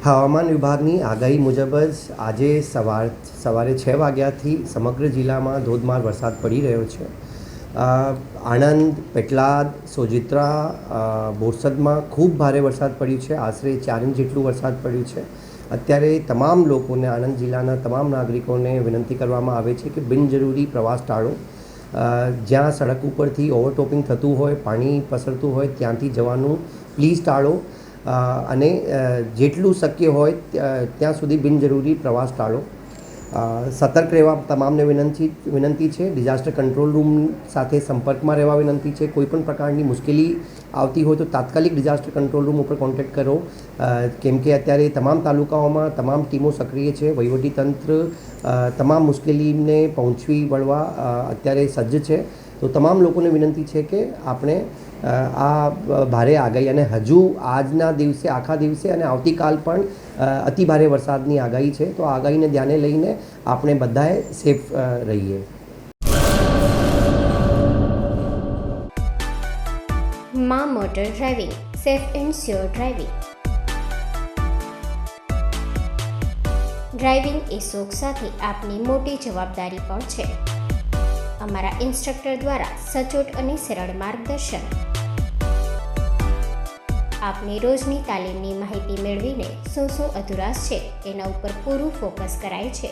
હવામાન વિભાગની આગાહી મુજબ જ આજે સવારે 6 વાગ્યાથી સમગ્ર જિલ્લામાં ધોધમાર વરસાદ પડી રહ્યો છે. આણંદ, પેટલાદ, સોજિત્રા, બોરસદમાં ખૂબ ભારે વરસાદ પડ્યો છે. આશરે 4 ઇંચ જેટલું વરસાદ પડ્યું છે. અત્યારે તમામ લોકોને, આણંદ જિલ્લાના તમામ નાગરિકોને વિનંતી કરવામાં આવે છે કે બિનજરૂરી પ્રવાસ ટાળો. જ્યાં સડક ઉપરથી ઓવરટોપિંગ થતું હોય, પાણી પસરતું હોય ત્યાંથી જવાનું પ્લીઝ ટાળો. અને જેટલું શક્ય હોય ત્યાં સુધી બિનજરૂરી પ્રવાસ ટાળો. સતર્ક રહેવા તમામને વિનંતી છે. ડિઝાસ્ટર કંટ્રોલ રૂમ સાથે સંપર્કમાં રહેવા વિનંતી છે. કોઈપણ પ્રકારની મુશ્કેલી આવતી હોય તો તાત્કાલિક ડિઝાસ્ટર કંટ્રોલ રૂમ ઉપર કોન્ટેક્ટ કરો, કેમ કે અત્યારે તમામ તાલુકાઓમાં તમામ ટીમો સક્રિય છે. વહીવટીતંત્ર તમામ મુશ્કેલીને પહોંચી વળવા અત્યારે સજ્જ છે. તો તમામ લોકોને વિનંતી છે કે આપણે આ ભારે આગાહી અને હજુ આજના દિવસે, આખા દિવસે અને આવતીકાલ પણ અતિ ભારે વરસાદની આગાહી છે. તો આગાહીને ધ્યાને લઈને આપણે બધાએ સેફ રહીએ. માં motor driving, safe and sure driving. Driving એ શોખ સાથે આપની મોટી જવાબદારી પણ છે. અમારા ઇન્સ્ટ્રક્ટર દ્વારા સચોટ અને સરળ માર્ગદર્શન. આપની રોજની તાલીમની માહિતી મેળવીને શું અધુરાશ છે એના ઉપર પૂરું ફોકસ કરાય છે.